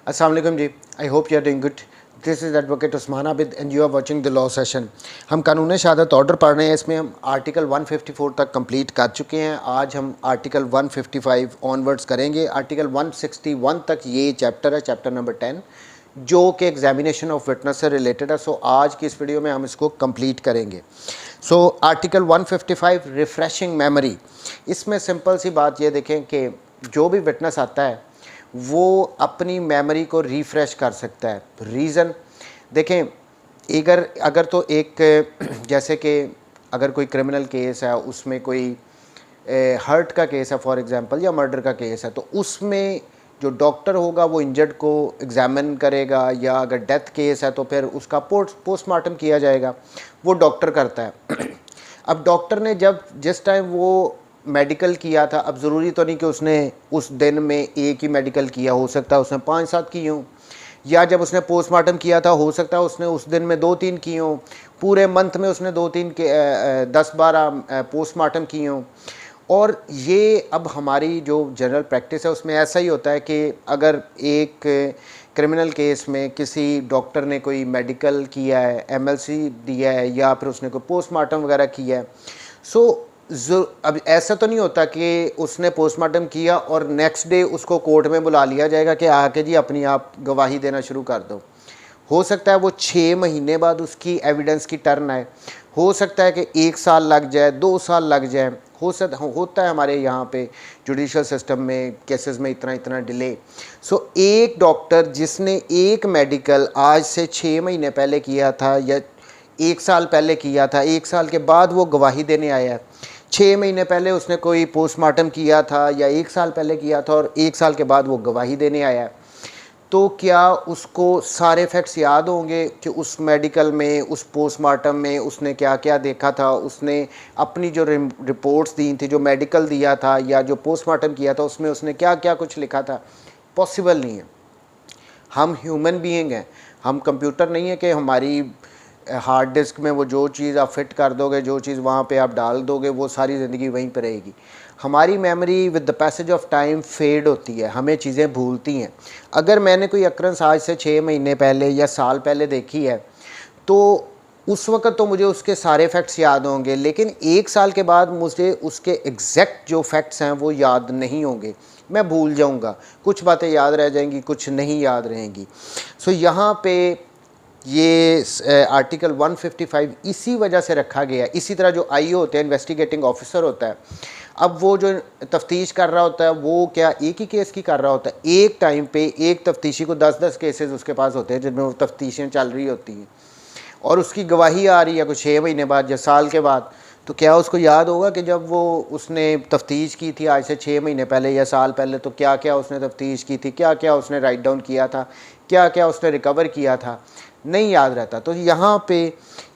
अस्सलाम वालेकुम जी, I hope you are doing good. This is advocate Usman Abid and you are watching the law session. हम कानून शहादत ऑर्डर पढ़ रहे हैं, इसमें हम आर्टिकल 154 तक कंप्लीट कर चुके हैं। आज हम आर्टिकल 155 ऑनवर्ड्स करेंगे। आर्टिकल 161 तक ये चैप्टर है, चैप्टर नंबर 10, जो कि एग्जामिनेशन ऑफ विटनेस से रिलेटेड है। सो आज की इस वीडियो में हम इसको कंप्लीट करेंगे। सो आर्टिकल 155 रिफ्रेशिंग मेमोरी, इसमें सिंपल सी बात ये देखें कि जो भी विटनेस आता है वो अपनी मेमोरी को रिफ़्रेश कर सकता है। रीज़न देखें, अगर तो एक जैसे कि अगर कोई क्रिमिनल केस है, उसमें कोई हर्ट का केस है फॉर एग्जांपल, या मर्डर का केस है, तो उसमें जो डॉक्टर होगा वो इंजर्ड को एग्जामिन करेगा, या अगर डेथ केस है तो फिर उसका पोस्टमार्टम किया जाएगा, वो डॉक्टर करता है। अब डॉक्टर ने जिस टाइम वो मेडिकल किया था, अब ज़रूरी तो नहीं कि उसने उस दिन में एक ही मेडिकल किया, हो सकता है उसने 5-7 किए हों, या जब उसने पोस्टमार्टम किया था हो सकता है उसने उस दिन में 2-3 किए हों, पूरे मंथ में उसने 2-3 के 10-12 पोस्टमार्टम किए हों। और ये अब हमारी जो जनरल प्रैक्टिस है उसमें ऐसा ही होता है कि अगर एक क्रिमिनल केस में किसी डॉक्टर ने कोई मेडिकल किया है, एमएलसी दिया है, या फिर उसने कोई पोस्टमार्टम वगैरह किया है, सो अब ऐसा तो नहीं होता कि उसने पोस्टमार्टम किया और नेक्स्ट डे उसको कोर्ट में बुला लिया जाएगा कि आके जी अपनी आप गवाही देना शुरू कर दो। हो सकता है वो 6 महीने बाद उसकी एविडेंस की टर्न आए, हो सकता है कि 1 साल लग जाए, 2 साल लग जाए, होता है हमारे यहाँ पे जुडिशल सिस्टम में केसेस में इतना डिले। सो एक डॉक्टर जिसने एक मेडिकल आज से 6 महीने पहले किया था, या 1 साल पहले किया था, 1 साल के बाद वो गवाही देने आया है, 6 महीने पहले उसने कोई पोस्टमार्टम किया था, या 1 साल पहले किया था, और 1 साल के बाद वो गवाही देने आया है, तो क्या उसको सारे फैक्ट्स याद होंगे कि उस मेडिकल में, उस पोस्टमार्टम में उसने क्या क्या देखा था, उसने अपनी जो रिपोर्ट्स दी थी, जो मेडिकल दिया था या जो पोस्टमार्टम किया था, उसमें उसने क्या क्या कुछ लिखा था? पॉसिबल नहीं है। हम ह्यूमन बीइंग हैं, हम कंप्यूटर नहीं है कि हमारी हार्ड डिस्क में वो जो चीज़ आप फिट कर दोगे, जो चीज़ वहाँ पे आप डाल दोगे, वो सारी ज़िंदगी वहीं पर रहेगी। हमारी memory with the passage of time fade होती है, हमें चीज़ें भूलती हैं। अगर मैंने कोई अक्रंस आज से 6 महीने पहले या साल पहले देखी है, तो उस वक़्त तो मुझे उसके सारे फैक्ट्स याद होंगे, लेकिन 1 साल के बाद मुझे उसके एग्जैक्ट जो फैक्ट्स हैं वो याद नहीं होंगे, मैं भूल जाऊँगा। कुछ बातें याद रह जाएंगी, कुछ नहीं याद रहेंगी। सो यहाँ पे ये आर्टिकल 155 इसी वजह से रखा गया। इसी तरह जो आईओ होते हैं, इन्वेस्टिगेटिंग ऑफिसर होता है, अब वो जो तफ्तीश कर रहा होता है वो क्या एक ही केस की कर रहा होता है? एक टाइम पे एक तफ्तीशी को 10-10 केसेस उसके पास होते हैं जिनमें वो तफ्तीशें चल रही होती हैं, और उसकी गवाही आ रही है कुछ 6 महीने बाद या साल के बाद, तो क्या उसको याद होगा कि जब वो उसने तफ्तीश की थी आज से 6 महीने पहले या साल पहले, तो क्या क्या उसने तफ्तीश की थी, क्या क्या उसने राइट डाउन किया था, क्या क्या उसने रिकवर किया था? नहीं याद रहता। तो यहाँ पे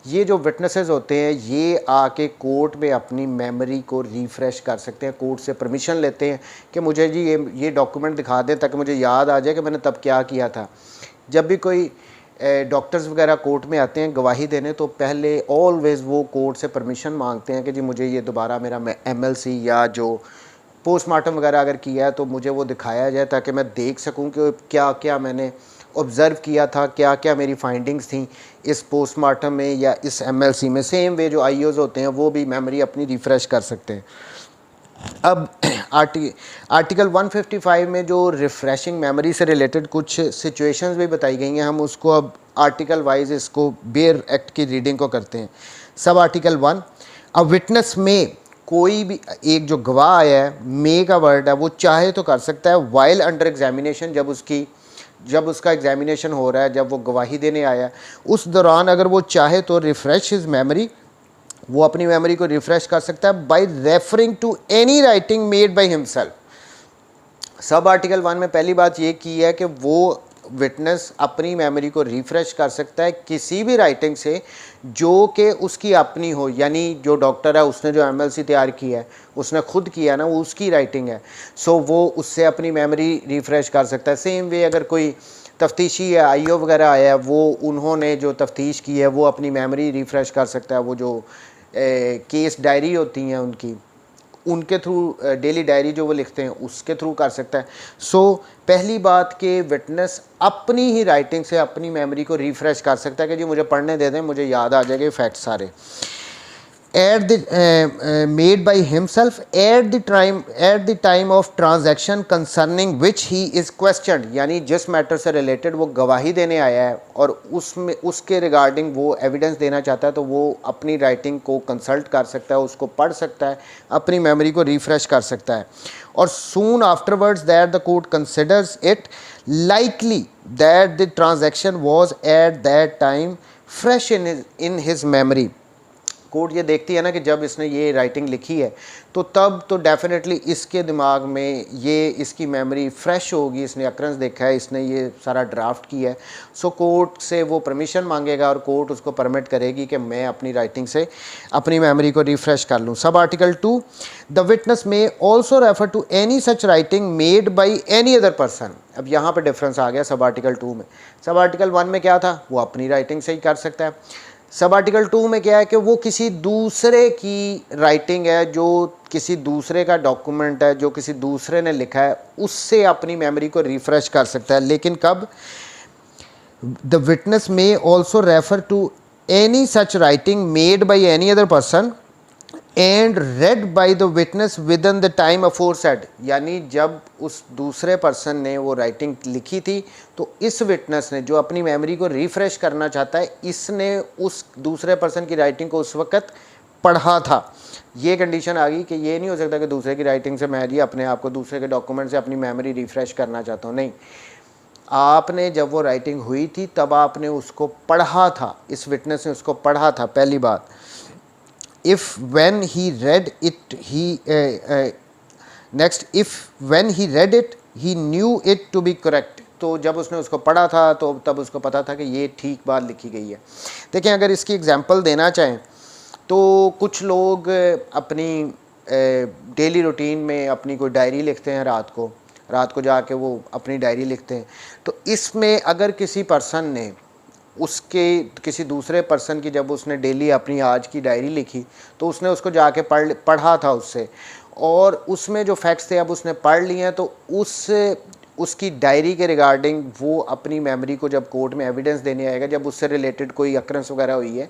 ये जो विटनेसेस होते हैं ये आके कोर्ट में अपनी मेमोरी को रिफ़्रेश कर सकते हैं, कोर्ट से परमिशन लेते हैं कि मुझे जी ये डॉक्यूमेंट दिखा दें ताकि मुझे याद आ जाए कि मैंने तब क्या किया था। जब भी कोई डॉक्टर्स वगैरह कोर्ट में आते हैं गवाही देने, तो पहले ऑलवेज़ वो कोर्ट से परमिशन मांगते हैं कि जी मुझे ये दोबारा मेरा एमएलसी या जो पोस्टमार्टम वगैरह अगर किया है तो मुझे वो दिखाया जाए, ताकि मैं देख सकूं कि क्या क्या मैंने ऑब्ज़र्व किया था, क्या क्या मेरी फाइंडिंग्स थी इस पोस्टमार्टम में या इस एमएलसी में। सेम वे जो आईओज़ होते हैं वो भी मेमोरी अपनी रिफ़्रेश कर सकते हैं। अब आर्टिकल 155 में जो रिफ़्रेशिंग मेमोरी से रिलेटेड कुछ सिचुएशंस भी बताई गई हैं, हम उसको अब आर्टिकल वाइज इसको बेयर एक्ट की रीडिंग को करते हैं। सब आर्टिकल 1, अ विटनेस में, कोई भी एक जो गवाह आया है, मे का वर्ड है, वो चाहे तो कर सकता है वाइल अंडर एग्जामिनेशन, जब उसका एग्जामिनेशन हो रहा है, जब वो गवाही देने आया, उस दौरान अगर वो चाहे तो रिफ़्रेश हिज मेमोरी, वो अपनी मेमोरी को रिफ़्रेश कर सकता है by referring to any writing made by himself. Sub article 1 में पहली बात ये की है कि वो विटनेस अपनी मेमोरी को रिफ़्रेश कर सकता है किसी भी राइटिंग से जो कि उसकी अपनी हो, यानी जो डॉक्टर है उसने जो एमएलसी तैयार किया है, उसने खुद किया ना, वो उसकी राइटिंग है, सो वो उससे अपनी मेमोरी रिफ़्रेश कर सकता है। सेम वे अगर कोई तफ्तीशी या आईओ वगैरह आया है, वो उन्होंने जो तफ्तीश की है वो अपनी मेमोरी रिफ़्रेश कर सकता है। वो जो केस डायरी होती हैं उनकी, उनके थ्रू, डेली डायरी जो वो लिखते हैं उसके थ्रू कर सकता है। सो पहली बात कि विटनेस अपनी ही राइटिंग से अपनी मेमोरी को रिफ़्रेश कर सकता है कि जी मुझे पढ़ने दे दें, मुझे याद आ जाएगा फैक्ट सारे। at the made by himself at the time of transaction concerning which he is questioned, यानी जिस मैटर से रिलेटेड वो गवाही देने आया है और उसमें उसके रिगार्डिंग वो एविडेंस देना चाहता है, तो वो अपनी राइटिंग को कंसल्ट कर सकता है, उसको पढ़ सकता है, अपनी मेमोरी को रिफ़्रेश कर सकता है। और soon afterwards that the court considers it likely that the transaction was at that time fresh in his memory। Court ये देखती है ना कि जब इसने ये राइटिंग लिखी है तो तब तो डेफिनेटली इसके दिमाग में ये इसकी मेमोरी फ्रेश होगी, इसने अक्रंस देखा है, इसने ये सारा ड्राफ्ट किया है। सो कोर्ट से वो परमिशन मांगेगा और कोर्ट उसको परमिट करेगी कि मैं अपनी राइटिंग से अपनी मेमोरी को रिफ़्रेश कर लूँ। Sub article 2, the witness may also refer to any such writing made by any other person. अब यहाँ पर डिफरेंस आ गया सब आर्टिकल 2 में। सब आर्टिकल 1 में क्या था, वो अपनी राइटिंग से ही कर सकता है। सब आर्टिकल 2 में क्या है कि वो किसी दूसरे की राइटिंग है, जो किसी दूसरे का डॉक्यूमेंट है, जो किसी दूसरे ने लिखा है, उससे अपनी मेमोरी को रिफ़्रेश कर सकता है। लेकिन कब, the witness may also refer to any such writing made by any other person and read by the witness within the time aforesaid, यानी जब उस दूसरे पर्सन ने वो राइटिंग लिखी थी तो इस विटनेस ने जो अपनी मेमोरी को रिफ़्रेश करना चाहता है, इसने उस दूसरे पर्सन की राइटिंग को उस वक्त पढ़ा था। ये कंडीशन आ गई कि ये नहीं हो सकता कि दूसरे की राइटिंग से मैं जी अपने आप को दूसरे के डॉक्यूमेंट से अपनी मेमोरी रिफ़्रेश करना चाहता हूँ। नहीं, आपने जब वो राइटिंग हुई थी तब आपने उसको पढ़ा था, इस विटनेस ने उसको पढ़ा था, पहली बात। if when he read it when he read it he knew it to be correct, तो जब उसने उसको पढ़ा था तो तब उसको पता था कि ये ठीक बात लिखी गई है। देखें, अगर इसकी एग्जांपल देना चाहें तो कुछ लोग अपनी डेली रूटीन में अपनी कोई डायरी लिखते हैं, रात को जाके वो अपनी डायरी लिखते हैं। तो इसमें अगर किसी पर्सन ने उसके किसी दूसरे पर्सन की जब उसने डेली अपनी आज की डायरी लिखी तो उसने उसको जाके पढ़ा था उससे, और उसमें जो फैक्ट्स थे अब उसने पढ़ लिए हैं, तो उसकी डायरी के रिगार्डिंग वो अपनी मेमोरी को जब कोर्ट में एविडेंस देने आएगा, जब उससे रिलेटेड कोई अक्रंस वगैरह हुई है,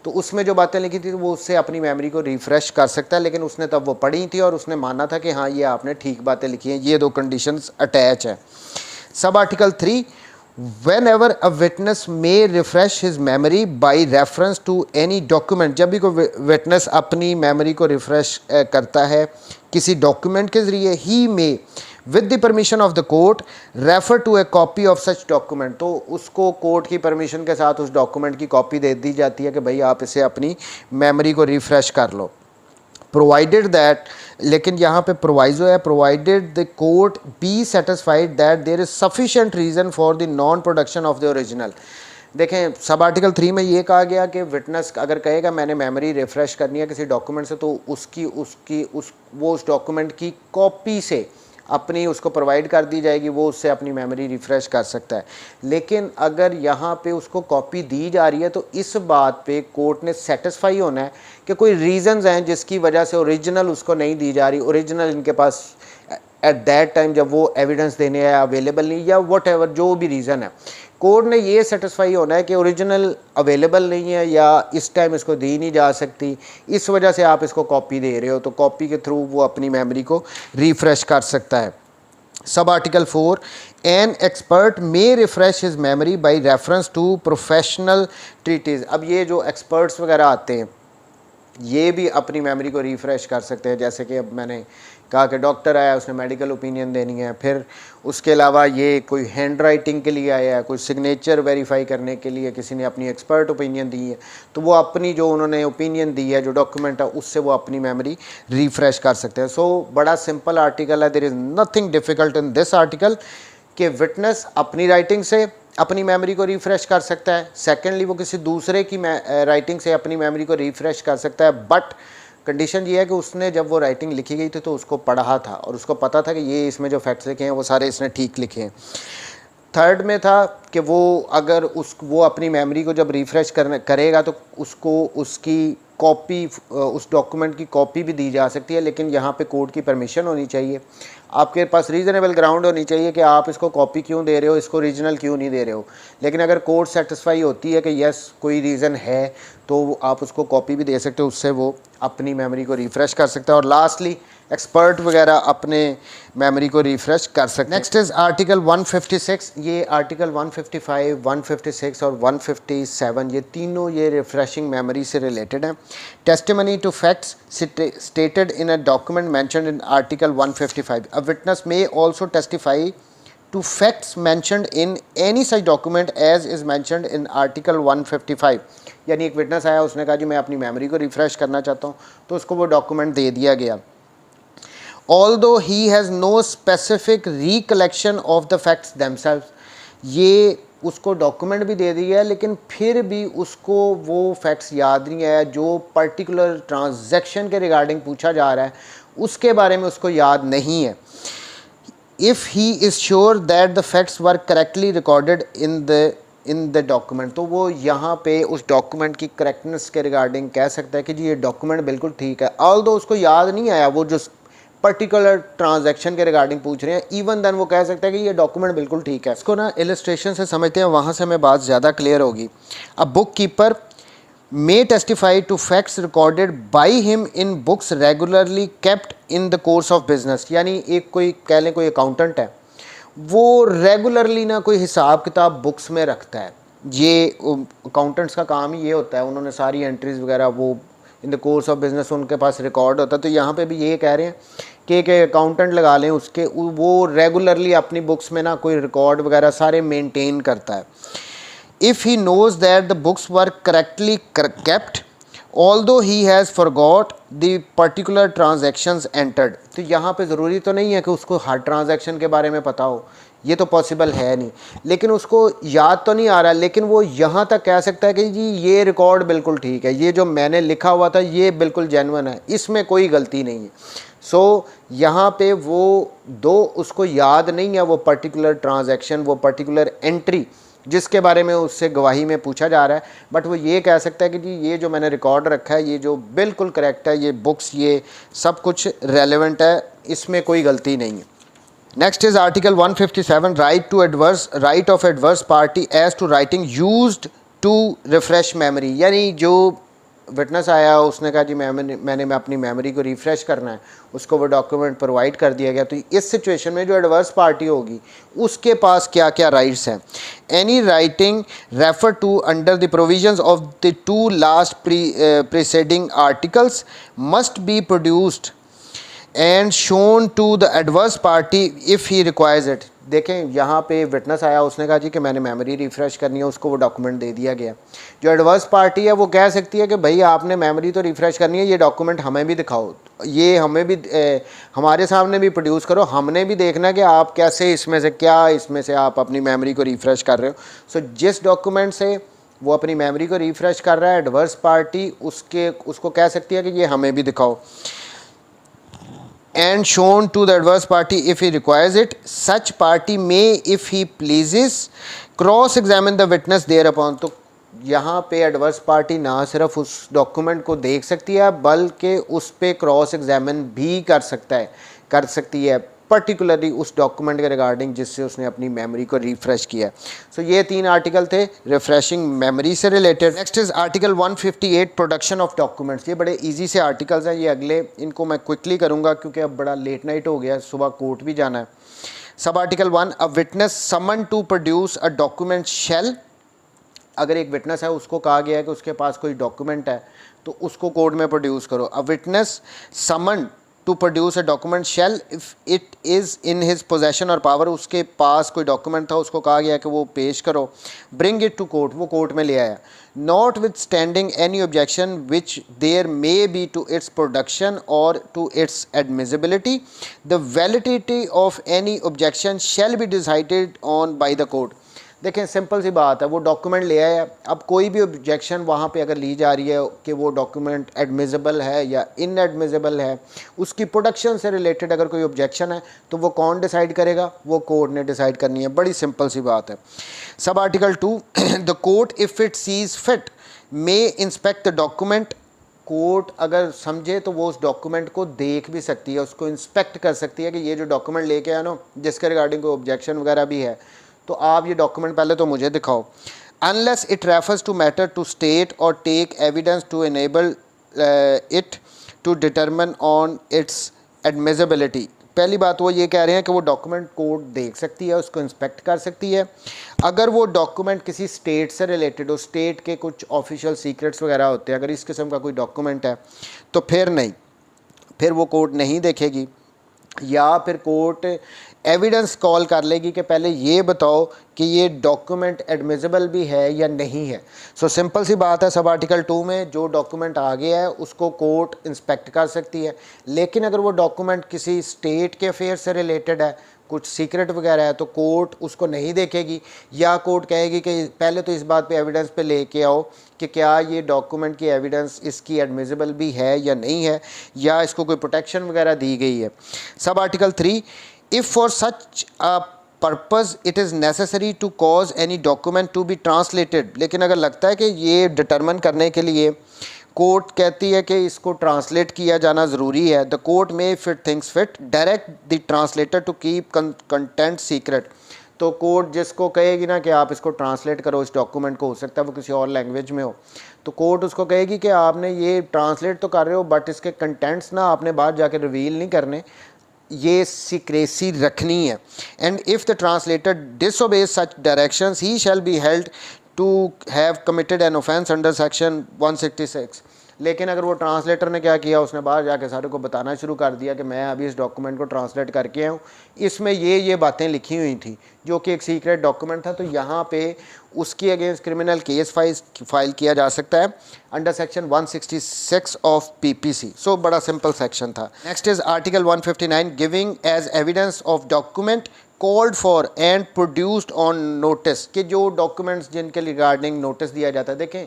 तो उसमें जो बातें लिखी थी वो उससे अपनी मेमोरी को रिफ़्रेश कर सकता है। लेकिन उसने तब वो पढ़ी थी और उसने माना था कि हाँ ये आपने ठीक बातें लिखी हैं। ये दो कंडीशंस अटैच है। सब article 3, whenever a witness may refresh his memory by reference to any document, जब भी कोई विटनेस अपनी मेमोरी को रिफ़्रेश करता है किसी डॉक्यूमेंट के ज़रिए, he may with the permission of the court refer to a copy of such document, तो उसको कोर्ट की परमिशन के साथ उस डॉक्यूमेंट की कॉपी दे दी जाती है कि भाई आप इसे अपनी मेमोरी को रिफ़्रेश कर लो। प्रोवाइडेड दैट, लेकिन यहाँ पे प्रोवाइजो है, provided the court be satisfied that there is sufficient reason for the non production of the original. देखें, सब आर्टिकल 3 में ये कहा गया कि विटनेस अगर कहेगा मैंने मेमोरी रिफ़्रेश करनी है किसी डॉक्यूमेंट से, तो वो उस डॉक्यूमेंट की कॉपी से अपनी उसको प्रोवाइड कर दी जाएगी, वो उससे अपनी मेमोरी रिफ़्रेश कर सकता है। लेकिन अगर यहाँ पे उसको कॉपी दी जा रही है तो इस बात पे कोर्ट ने सेटिस्फाई होना है कि कोई रीज़न्स हैं जिसकी वजह से ओरिजिनल उसको नहीं दी जा रही, ओरिजिनल इनके पास एट दैट टाइम जब वो एविडेंस देने आया अवेलेबल नहीं, या वट एवर जो भी रीज़न है, कोर्ट ने ये सेटिस्फाई होना है कि ओरिजिनल अवेलेबल नहीं है या इस टाइम इसको दी नहीं जा सकती, इस वजह से आप इसको कॉपी दे रहे हो, तो कॉपी के थ्रू वो अपनी मेमोरी को रिफ़्रेश कर सकता है। सब article 4, an expert may refresh his memory by reference to professional treatises. अब ये जो एक्सपर्ट्स वगैरह आते हैं ये भी अपनी मेमोरी को रिफ़्रेश कर सकते हैं। जैसे कि अब मैंने कहा कि डॉक्टर आया, उसने मेडिकल ओपिनियन देनी है, फिर उसके अलावा ये कोई हैंड राइटिंग के लिए आया है, कोई सिग्नेचर वेरीफाई करने के लिए किसी ने अपनी एक्सपर्ट ओपिनियन दी है, तो वो अपनी जो उन्होंने ओपिनियन दी है, जो डॉक्यूमेंट है, उससे वो अपनी मेमोरी रिफ़्रेश कर सकते हैं। सो बड़ा सिंपल आर्टिकल है, there is nothing difficult in this article कि विटनेस अपनी राइटिंग से अपनी मेमोरी को रिफ़्रेश कर सकता है। सेकेंडली वो किसी दूसरे की राइटिंग से अपनी मेमोरी को रिफ़्रेश कर सकता है, बट कंडीशन ये है कि उसने जब वो राइटिंग लिखी गई थी तो उसको पढ़ा था और उसको पता था कि ये इसमें जो फैक्ट्स लिखे हैं वो सारे इसने ठीक लिखे हैं। थर्ड में था कि वो अगर वो अपनी मेमोरी को जब रिफ़्रेश करेगा तो उसको उसकी कॉपी, उस डॉक्यूमेंट की कॉपी भी दी जा सकती है, लेकिन यहाँ पे कोर्ट की परमिशन होनी चाहिए। आपके पास रीज़नेबल ग्राउंड होनी चाहिए कि आप इसको कॉपी क्यों दे रहे हो, इसको रीजनल क्यों नहीं दे रहे हो। लेकिन अगर कोर्ट सेटिस्फाई होती है कि यस कोई रीज़न है तो आप उसको कॉपी भी दे सकते हो, उससे वो अपनी मेमोरी को रिफ़्रेश कर सकता है। और लास्टली एक्सपर्ट वगैरह अपने मेमोरी को रिफ़्रेश कर सकते हैं। Next is article 156। ये आर्टिकल 155, 156 और 157 ये तीनों ये रिफ़्रेशिंग मेमोरी से रिलेटेड हैं। Testimony to facts stated in a document mentioned in article 155। A witness may also testify to facts mentioned in any such document as is mentioned in article 155। यानी एक witness आया, उसने कहा जी मैं अपनी memory को रिफ़्रेश करना चाहता हूँ, तो उसको वो डॉक्यूमेंट दे दिया गया। Although he has no specific recollection of the facts themselves, ये उसको डॉक्यूमेंट भी दे दिया है लेकिन फिर भी उसको वो फैक्ट्स याद नहीं आया जो पर्टिकुलर ट्रांजैक्शन के रिगार्डिंग पूछा जा रहा है, उसके बारे में उसको याद नहीं है। If he is sure that the facts were correctly recorded in the document, तो वो यहाँ पे उस डॉक्यूमेंट की करेक्टनेस के रिगार्डिंग कह सकता है कि जी ये डॉक्यूमेंट बिल्कुल ठीक है, ऑल्दो उसको याद नहीं आया वो जो पर्टिकुलर ट्रांजैक्शन के रिगार्डिंग पूछ रहे हैं, इवन देन वो कह सकता है कि ये डॉक्यूमेंट बिल्कुल ठीक है। इसको ना इलस्ट्रेशन से समझते हैं, वहाँ से हमें बात ज़्यादा क्लियर होगी। अब book keeper may testify to facts recorded by him in books regularly kept in the course of business। यानी एक कोई कह लें कोई अकाउंटेंट है, वो रेगुलरली ना कोई हिसाब किताब बुक्स में रखता है। ये अकाउंटेंट्स का काम ही ये होता है, उन्होंने सारी एंट्रीज़ वगैरह वो in the course of business उनके पास रिकॉर्ड होता है। तो यहाँ पे भी ये कह रहे हैं कि एक अकाउंटेंट लगा लें, उसके वो रेगुलरली अपनी बुक्स में ना कोई रिकॉर्ड वगैरह सारे मेंटेन करता है। If he knows that the books were correctly kept, although he has forgot the particular transactions entered। तो यहाँ पे ज़रूरी तो नहीं है कि उसको हर ट्रांजैक्शन के बारे में पता हो, ये तो पॉसिबल है नहीं, लेकिन उसको याद तो नहीं आ रहा, लेकिन वो यहाँ तक कह सकता है कि जी ये रिकॉर्ड बिल्कुल ठीक है, ये जो मैंने लिखा हुआ था ये बिल्कुल जेन्युइन है, इसमें कोई गलती नहीं है। सो यहाँ पे वो दो उसको याद नहीं है वो पर्टिकुलर ट्रांजैक्शन, वो पर्टिकुलर एंट्री जिसके बारे में उससे गवाही में पूछा जा रहा है, बट वो ये कह सकता है कि जी ये जो मैंने रिकॉर्ड रखा है ये जो बिल्कुल करेक्ट है, ये बुक्स ये सब कुछ रेलेवेंट है, इसमें कोई गलती नहीं है। Next is article 157, right of adverse party as to writing used to refresh memory. यानी जो विटनेस आया उसने कहा जी मैंने अपनी मेमोरी को रिफ़्रेश करना है, उसको वो डॉक्यूमेंट प्रोवाइड कर दिया गया। तो इस सिचुएशन में जो एडवर्स पार्टी होगी उसके पास क्या क्या राइट्स हैं। Any writing refer to under the provisions of the two last preceding articles must be produced and shown to the adverse party if he requires it. देखें यहाँ पे विटनेस आया, उसने कहा जी कि मैंने मेमोरी रिफ़्रेश करनी है, उसको वो डॉक्यूमेंट दे दिया गया। जो एडवर्स पार्टी है वो कह सकती है कि भाई आपने मेमोरी तो रिफ़्रेश करनी है, ये डॉक्यूमेंट हमें भी दिखाओ, ये हमें भी हमारे सामने भी प्रोड्यूस करो, हमने भी देखना कि आप कैसे इसमें से आप अपनी मेमोरी को रिफ़्रेश कर रहे हो। सो जिस डॉक्यूमेंट से वो अपनी मेमोरी को रिफ़्रेश कर रहा है, एडवर्स पार्टी उसको कह सकती है कि ये हमें भी दिखाओ। And shown to the adverse party if he requires it. Such party may, if he pleases, cross-examine the witness thereupon। तो यहाँ पे एडवर्स पार्टी ना सिर्फ उस डॉक्यूमेंट को देख सकती है बल्कि उस पे क्रॉस एग्जामिन भी कर सकती है पर्टिकुलरली उस डॉक्यूमेंट के रिगार्डिंग जिससे उसने अपनी मेमोरी को रिफ़्रेश किया। सो ये तीन आर्टिकल थे रिफ़्रेशिंग मेमोरी से related. Next is article 158, production of documents. ये बड़े इजी से आर्टिकल्स हैं, ये अगले इनको मैं क्विकली करूँगा क्योंकि अब बड़ा लेट नाइट हो गया, सुबह कोर्ट भी जाना है। सब article 1, a witness summon to produce a document shall. अगर एक विटनेस है उसको कहा गया है कि उसके पास कोई डॉक्यूमेंट है तो उसको कोर्ट में प्रोड्यूस करो। A witness summon to produce a document shall if it is in his possession or power, उसके पास कोई डॉक्यूमेंट था उसको कहा गया कि वो पेश करो। ब्रिंग इट टू कोर्ट, वो कोर्ट में ले आया। Notwithstanding any objection which there may be to its production और to its admissibility, the validity of any objection shall be decided on by the court. देखें simple सी बात है, वो डॉक्यूमेंट ले आया, अब कोई भी ऑब्जेक्शन वहाँ पे अगर ली जा रही है कि वो डॉक्यूमेंट एडमिसिबल है या इनएडमिसिबल है, उसकी प्रोडक्शन से रिलेटेड अगर कोई ऑब्जेक्शन है तो वो कौन डिसाइड करेगा, वो कोर्ट ने डिसाइड करनी है। बड़ी सिंपल सी बात है। सब article 2, the court if it sees fit may inspect the document. Court अगर समझे तो वो उस डॉक्यूमेंट को देख भी सकती है, उसको इंस्पेक्ट कर सकती है कि ये जो डॉक्यूमेंट लेके आया ना, जिसके रिगार्डिंग कोई ऑब्जेक्शन वगैरह भी है, तो आप ये डॉक्यूमेंट पहले तो मुझे दिखाओ। Unless it refers to matter to state और take evidence to enable it to determine on its admissibility. पहली बात वो ये कह रहे हैं कि वो डॉक्यूमेंट कोर्ट देख सकती है, उसको इंस्पेक्ट कर सकती है। अगर वो डॉक्यूमेंट किसी स्टेट से रिलेटेड हो, स्टेट के कुछ ऑफिशियल सीक्रेट्स वगैरह होते हैं, अगर इस किस्म का कोई डॉक्यूमेंट है तो फिर नहीं, फिर वो कोर्ट नहीं देखेगी, या फिर कोर्ट एविडेंस कॉल कर लेगी कि पहले ये बताओ कि ये डॉक्यूमेंट एडमिसिबल भी है या नहीं है। सो सिंपल सी बात है, सब आर्टिकल 2 में जो डॉक्यूमेंट आ गया है उसको कोर्ट इंस्पेक्ट कर सकती है। लेकिन अगर वो डॉक्यूमेंट किसी स्टेट के अफेयर से रिलेटेड है, कुछ सीक्रेट वगैरह है, तो कोर्ट उसको नहीं देखेगी, या कोर्ट कहेगी कि पहले तो इस बात पे एविडेंस पे लेके आओ कि क्या ये डॉक्यूमेंट की एविडेंस इसकी एडमिसिबल भी है या नहीं है, या इसको कोई प्रोटेक्शन वगैरह दी गई है। सब article 3, if for such a purpose it is necessary to cause any document to be translated. लेकिन अगर लगता है कि ये डिटरमिन करने के लिए कोर्ट कहती है कि इसको ट्रांसलेट किया जाना ज़रूरी है, the court may fit things fit direct the translator to keep content secret. तो कोर्ट जिसको कहेगी ना कि आप इसको ट्रांसलेट करो इस डॉक्यूमेंट को, हो सकता है वो किसी और लैंग्वेज में हो, तो कोर्ट उसको कहेगी कि आपने ये ट्रांसलेट तो कर रहे हो बट इसके कंटेंट्स ना आपने बाहर जाके रिवील नहीं करने, ये सीक्रेसी रखनी है। And if the translator disobeys such directions he shall be held to have committed an offence under section 166। लेकिन अगर वो ट्रांसलेटर ने क्या किया, उसने बाहर जाके सारे को बताना शुरू कर दिया कि मैं अभी इस डॉक्यूमेंट को ट्रांसलेट करके आया हूँ, इसमें ये बातें लिखी हुई थी जो कि एक सीक्रेट डॉक्यूमेंट था, तो यहाँ पे उसकी अगेंस्ट क्रिमिनल केस फाइल किया जा सकता है under section 166 of PPC. So बड़ा सिंपल सेक्शन था। Next is article 159, giving as evidence of document called for and produced on notice. कि जो डॉक्यूमेंट्स जिनके रिगार्डिंग नोटिस दिया जाता है, देखें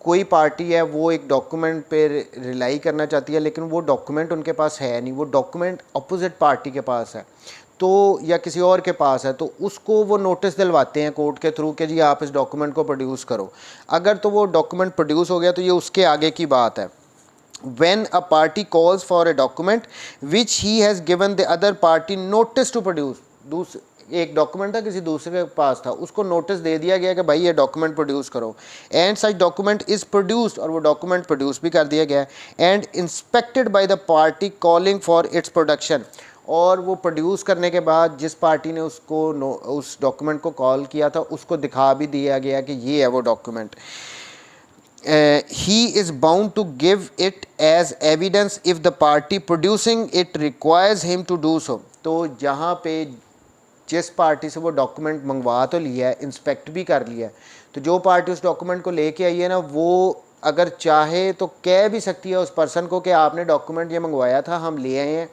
कोई पार्टी है वो एक डॉक्यूमेंट पे रिलाई करना चाहती है, लेकिन वो डॉक्यूमेंट उनके पास है नहीं, वो डॉक्यूमेंट अपोजिट पार्टी के पास है तो, या किसी और के पास है, तो उसको वो नोटिस दिलवाते हैं कोर्ट के थ्रू कि जी आप इस डॉक्यूमेंट को प्रोड्यूस करो। अगर तो वो डॉक्यूमेंट प्रोड्यूस हो गया तो ये उसके आगे की बात है। When a party calls for a document which he has given the other party notice to produce, एक डॉक्यूमेंट था किसी दूसरे के पास था, उसको नोटिस दे दिया गया कि भाई ये डॉक्यूमेंट प्रोड्यूस करो, and such document is produced, और वो डॉक्यूमेंट प्रोड्यूस भी कर दिया गया, and inspected by the party calling for its production, और वो प्रोड्यूस करने के बाद जिस पार्टी ने उसको उस डॉक्यूमेंट को कॉल किया था उसको दिखा भी दिया गया कि ये है वो document. he is bound to give it as evidence if the party producing it requires him to do so। तो जहाँ पे जिस पार्टी से वो डॉक्यूमेंट मंगवा तो लिया है, इंस्पेक्ट भी कर लिया है, तो जो पार्टी उस डॉक्यूमेंट को लेके आई है ना, वो अगर चाहे तो कह भी सकती है उस पर्सन को कि आपने डॉक्यूमेंट ये मंगवाया था, हम ले आए हैं,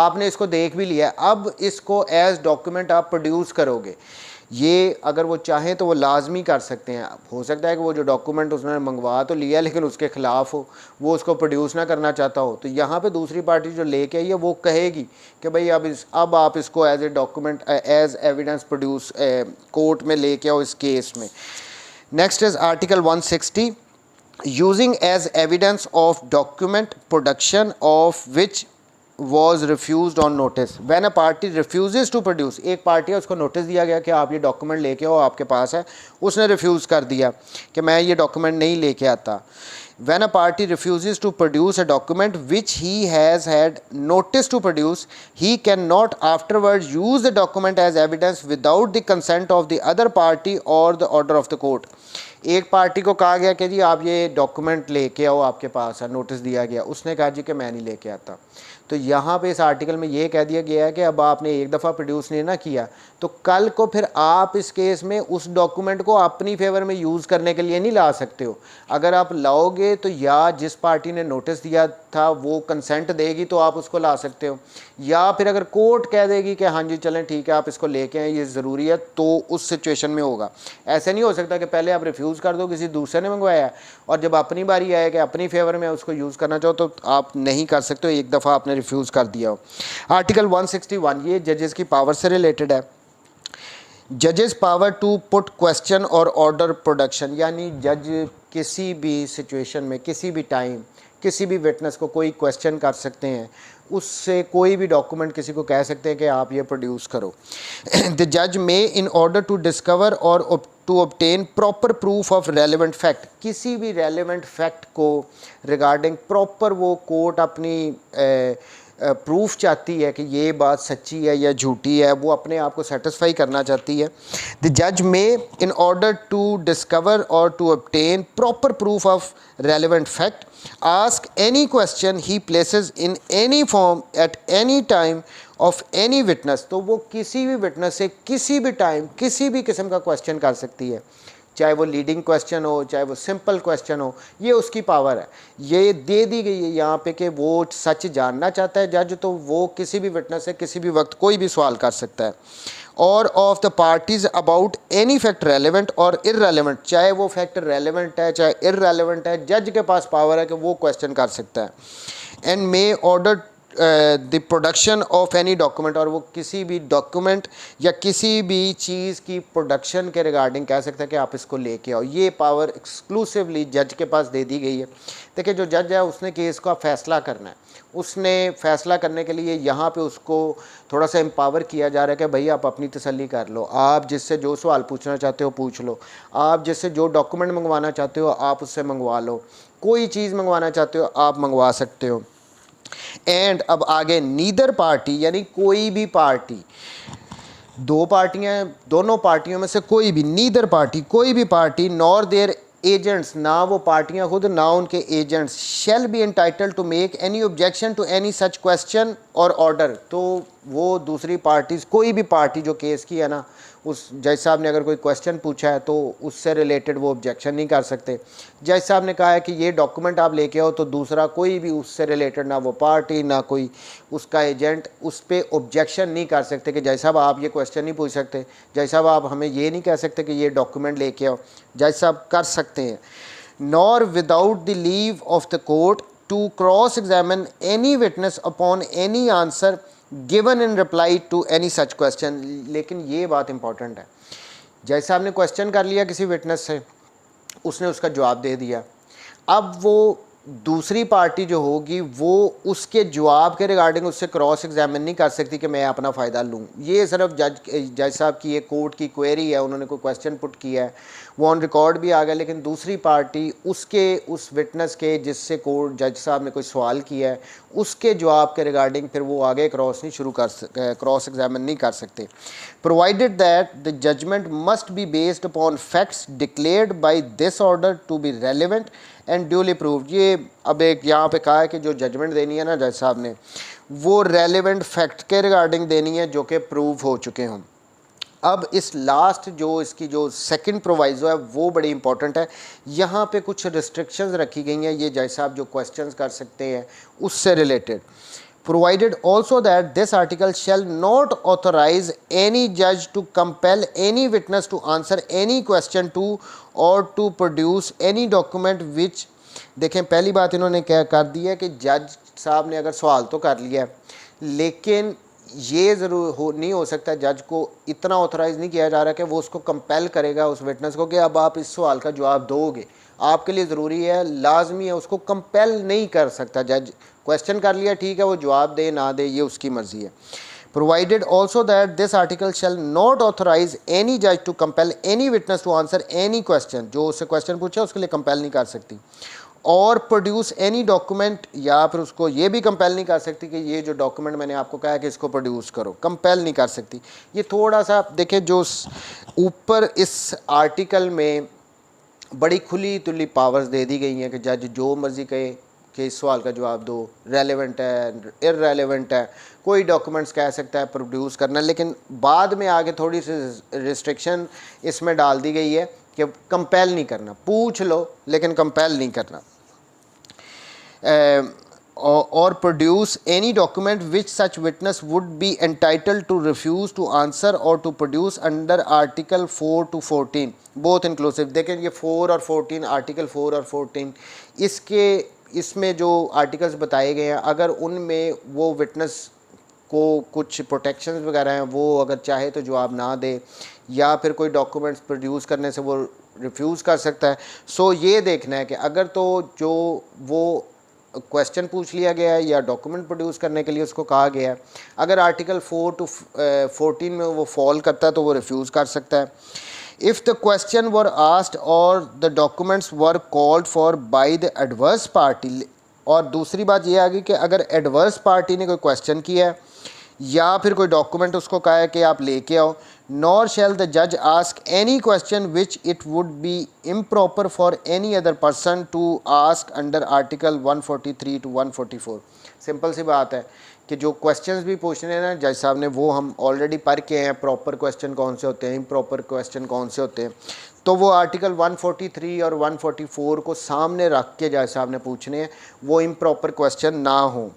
आपने इसको देख भी लिया है, अब इसको एज डॉक्यूमेंट आप प्रोड्यूस करोगे। ये अगर वो चाहें तो वो लाजमी कर सकते हैं। हो सकता है कि वो जो डॉक्यूमेंट उसने मंगवा तो लिया लेकिन उसके ख़िलाफ़ हो, वो उसको प्रोड्यूस ना करना चाहता हो, तो यहाँ पे दूसरी पार्टी जो लेके आई है वो कहेगी कि भाई अब आप इसको as a document as evidence produce court में लेके आओ इस केस में। Next is article 160, using as evidence of document production of which was refused on notice। when a party refuses to produce, एक पार्टी है उसको नोटिस दिया गया कि आप ये डॉक्यूमेंट लेके आओ, आपके पास है, उसने रिफ्यूज़ कर दिया कि मैं ये डॉक्यूमेंट नहीं लेके आता। when a party refuses to produce a document which he has had notice to produce, he cannot afterwards use the document as evidence without the consent of the other party or the order of the court। एक party को कहा गया कि जी आप ये document लेके आओ, आपके पास है, नोटिस दिया गया, उसने कहा जी कि मैं नहीं लेके आता, तो यहाँ पे इस आर्टिकल में ये कह दिया गया है कि अब आपने एक दफ़ा प्रोड्यूस नहीं ना किया तो कल को फिर आप इस केस में उस डॉक्यूमेंट को अपनी फेवर में यूज़ करने के लिए नहीं ला सकते हो। अगर आप लाओगे तो या जिस पार्टी ने नोटिस दिया था वो कंसेंट देगी तो आप उसको ला सकते हो, या फिर अगर कोर्ट कह देगी कि हाँ जी चलें ठीक है आप इसको लेके आए ये ज़रूरी है, तो उस सिचुएशन में होगा। ऐसे नहीं हो सकता कि पहले आप रिफ्यूज़ कर दो, किसी दूसरे ने मंगवाया है और जब अपनी बारी आए कि अपनी फेवर में उसको यूज़ करना चाहो तो आप नहीं कर सकते हो, एक दफ़ा आपने रिफ्यूज़ कर दिया हो। आर्टिकल 161 ये जजेस की पावर से रिलेटेड है। जजेस power to put question or order production, यानी जज किसी भी सिचुएशन में किसी भी टाइम किसी भी विटनेस को कोई क्वेश्चन कर सकते हैं, उससे कोई भी डॉक्यूमेंट किसी को कह सकते हैं कि आप ये प्रोड्यूस करो। द जज may in order to discover or to obtain proper proof of relevant fact, किसी भी रेलिवेंट फैक्ट को रिगार्डिंग प्रॉपर वो कोर्ट अपनी प्रूफ चाहती है कि ये बात सच्ची है या झूठी है, वो अपने आप को सेटिस्फाई करना चाहती है। द जज may in order to discover or to obtain proper proof of relevant fact ask any question he pleases in any form at any time of any witness, तो वो किसी भी विटनेस से किसी भी टाइम किसी भी किस्म का क्वेश्चन कर सकती है, चाहे वो लीडिंग क्वेश्चन हो चाहे वो सिंपल क्वेश्चन हो, ये उसकी पावर है। ये दे दी गई है यहाँ पे कि वो सच जानना चाहता है जज, तो वो किसी भी विटनेस से किसी भी वक्त कोई भी सवाल कर सकता है। और of the parties about any fact relevant और इररेलेवेंट, चाहे वो फैक्ट रेलिवेंट है चाहे इररेलेवेंट है, जज के पास पावर है कि वो क्वेश्चन कर सकता है। And may order the production of any document, और वो किसी भी डॉक्यूमेंट या किसी भी चीज़ की प्रोडक्शन के रिगार्डिंग कह सकता है कि आप इसको लेके आओ। ये पावर एक्सक्लूसिवली जज के पास दे दी गई है। देखिए जो जज है उसने केस का फ़ैसला करना है, उसने फ़ैसला करने के लिए यहाँ पे उसको थोड़ा सा एम्पावर किया जा रहा है कि भाई आप अपनी तसल्ली कर लो, आप जिससे जो सवाल पूछना चाहते हो पूछ लो, आप जिससे जो डॉक्यूमेंट मंगवाना चाहते हो आप उससे मंगवा लो, कोई चीज़ मंगवाना चाहते हो आप मंगवा सकते हो। एंड अब आगे नीदर पार्टी, यानी कोई भी पार्टी, दो पार्टियां, दोनों पार्टियों में से कोई भी, नीदर पार्टी कोई भी पार्टी, नॉर देयर एजेंट्स, ना वो पार्टियां खुद ना उनके agents, shall be entitled to make any objection to any such question or order, तो वो दूसरी पार्टीज, कोई भी पार्टी जो केस की है ना, उस जज साहब ने अगर कोई क्वेश्चन पूछा है तो उससे रिलेटेड वो ऑब्जेक्शन नहीं कर सकते। जज साहब ने कहा है कि ये डॉक्यूमेंट आप लेके आओ, तो दूसरा कोई भी उससे रिलेटेड, ना वो पार्टी ना कोई उसका एजेंट, उस पर ऑब्जेक्शन नहीं कर सकते कि जज साहब आप ये क्वेश्चन नहीं पूछ सकते, जज साहब आप हमें ये नहीं कह सकते कि ये डॉक्यूमेंट लेके आओ, जज साहब कर सकते हैं। Nor without the leave of the court to cross examine any witness upon any answer given in reply to any such question. लेकिन ये बात इंपॉर्टेंट है, जज साहब ने क्वेश्चन कर लिया किसी विटनेस से, उसने उसका जवाब दे दिया, अब वो दूसरी पार्टी जो होगी वो उसके जवाब के रिगार्डिंग उससे क्रॉस एग्जामिन नहीं कर सकती कि मैं अपना फ़ायदा लूँ। ये सिर्फ जज साहब की एक कोर्ट की क्वेरी है, उन्होंने कोई क्वेश्चन पुट किया है, वो ऑन रिकॉर्ड भी आ गया, लेकिन दूसरी पार्टी उसके उस विटनेस के जिससे कोर्ट जज साहब ने कोई सवाल किया है उसके जवाब के रिगार्डिंग फिर वो आगे क्रॉस एग्जामिन नहीं कर सकते। Provided that the judgment must be based upon facts declared by this order to be relevant and duly proved. ये अब एक यहाँ पे कहा है कि जो जजमेंट देनी है ना जज साहब ने, वो रेलिवेंट फैक्ट के रिगार्डिंग देनी है जो कि प्रूव हो चुके हों। अब इस लास्ट जो इसकी जो सेकंड प्रोवाइजो है वो बड़ी इंपॉर्टेंट है, यहाँ पे कुछ रिस्ट्रिक्शंस रखी गई हैं, ये जज साहब जो क्वेश्चंस कर सकते हैं उससे related. Provided also that this article shall not authorize any judge to compel any witness to answer any question to or to produce any document which, देखें पहली बात इन्होंने क्या कर दी है कि जज साहब ने अगर सवाल तो कर लिया लेकिन ये ज़रूर नहीं हो सकता, जज को इतना ऑथराइज़ नहीं किया जा रहा कि वो उसको कंपेल करेगा उस विटनेस को कि अब आप इस सवाल का जवाब दोगे, आपके लिए ज़रूरी है, लाजमी है, उसको कंपेल नहीं कर सकता जज। क्वेश्चन कर लिया ठीक है, वो जवाब दे ना दे ये उसकी मर्ज़ी है। Provided also that this article shall not authorise any जज to compel any witness to answer any question, जो उससे क्वेश्चन पूछा उसके लिए कंपेल नहीं कर सकती, और प्रोड्यूस एनी डॉक्यूमेंट, या फिर उसको ये भी कंपेल नहीं कर सकती कि ये जो डॉक्यूमेंट मैंने आपको कहा है कि इसको प्रोड्यूस करो, कंपेल नहीं कर सकती। ये थोड़ा सा देखिए जो ऊपर इस आर्टिकल में बड़ी खुली तुली पावर्स दे दी गई हैं कि जज जो मर्ज़ी कहे कि इस सवाल का जवाब दो, रेलेवेंट है इररेलेवेंट है, कोई डॉक्यूमेंट्स कह सकता है प्रोड्यूस करना, लेकिन बाद में आगे थोड़ी सी रिस्ट्रिक्शन इसमें डाल दी गई है कि कंपेल नहीं करना, पूछ लो लेकिन कंपेल नहीं करना। or produce any document which such witness would be entitled to refuse to answer or to produce under article 4 to 14 both inclusive। देखें ये 4 और 14, आर्टिकल 4 और 14 इसमें जो आर्टिकल्स बताए गए हैं, अगर उनमें वो विटनेस को कुछ प्रोटेक्शंस वगैरह हैं वो अगर चाहे तो जवाब ना दे, या फिर कोई डॉक्यूमेंट्स प्रोड्यूस करने से वो रिफ्यूज़ कर सकता है। सो ये देखना है कि अगर तो जो वो क्वेश्चन पूछ लिया गया है या डॉक्यूमेंट प्रोड्यूस करने के लिए उसको कहा गया है, अगर आर्टिकल 4 to 14 में वो फॉल करता है तो वो रिफ्यूज़ कर सकता है। If the question were asked और the documents were called for by the adverse party, और दूसरी बात ये आ गई कि अगर एडवर्स पार्टी ने कोई क्वेश्चन किया है या फिर कोई डॉक्यूमेंट उसको कहा है कि आप लेके आओ, नॉर शैल द जज ask any question which it would be improper for any other person to ask under article 143 to 144। Simple सी बात है कि जो क्वेश्चंस भी पूछने हैं ना जज साहब ने, वो हम ऑलरेडी पढ़ के हैं, प्रॉपर क्वेश्चन कौन से होते हैं, इम्प्रॉपर क्वेश्चन कौन से होते हैं, तो वो आर्टिकल 143 और 144 को सामने रख के जज साहब ने पूछने हैं, वो इम्प्रॉपर क्वेश्चन ना हो।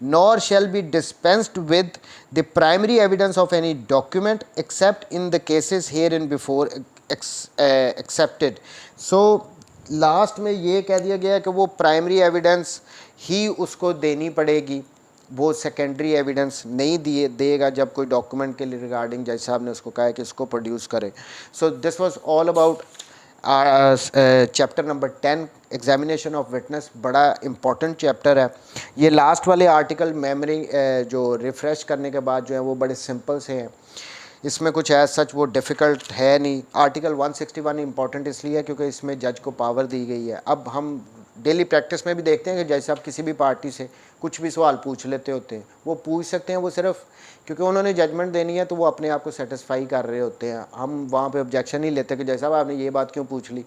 nor shall be dispensed with the primary evidence of any document except in the cases herein before accepted। so last में ये कह दिया गया कि वो प्राइमरी एविडेंस ही उसको देनी पड़ेगी, वो सेकेंडरी एविडेंस नहीं देगा जब कोई डॉक्यूमेंट के लिए रिगार्डिंग जज साहब ने उसको कहा है कि इसको प्रोड्यूस करे। So this was all about chapter number 10 examination of witness. बड़ा इम्पॉर्टेंट चैप्टर है ये। लास्ट वाले आर्टिकल मेमोरी जो रिफ़्रेश करने के बाद जो है वो बड़े सिंपल से हैं, इसमें कुछ है सच वो डिफ़िकल्ट है नहीं। आर्टिकल 161 इम्पॉर्टेंट इसलिए है क्योंकि इसमें जज को पावर दी गई है। अब हम डेली प्रैक्टिस में भी देखते हैं कि जज साहब किसी भी पार्टी से कुछ भी सवाल पूछ लेते होते हैं, वो पूछ सकते हैं, वो सिर्फ क्योंकि उन्होंने जजमेंट देनी है तो वो अपने आप को सेटिस्फाई कर रहे होते हैं। हम वहाँ पे ऑब्जेक्शन नहीं लेते कि जज साहब आपने ये बात क्यों पूछ ली,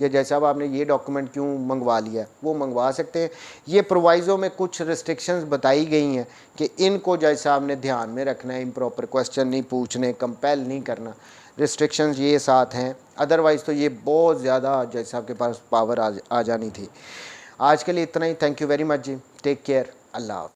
या जज साहब आपने ये डॉक्यूमेंट क्यों मंगवा लिया, वो मंगवा सकते हैं। ये प्रोवाइज़ो में कुछ रिस्ट्रिक्शंस बताई गई हैं कि इनको जज साहब ने ध्यान में रखना है, इम्प्रॉपर क्वेश्चन नहीं पूछने, कंपेल नहीं करना, रिस्ट्रिक्शंस ये साथ हैं। अदरवाइज़ तो ये बहुत ज़्यादा जज साहब के पास पावर आ जानी थी। आज के लिए इतना ही। थैंक यू वेरी मच जी, टेक केयर, अल्लाह।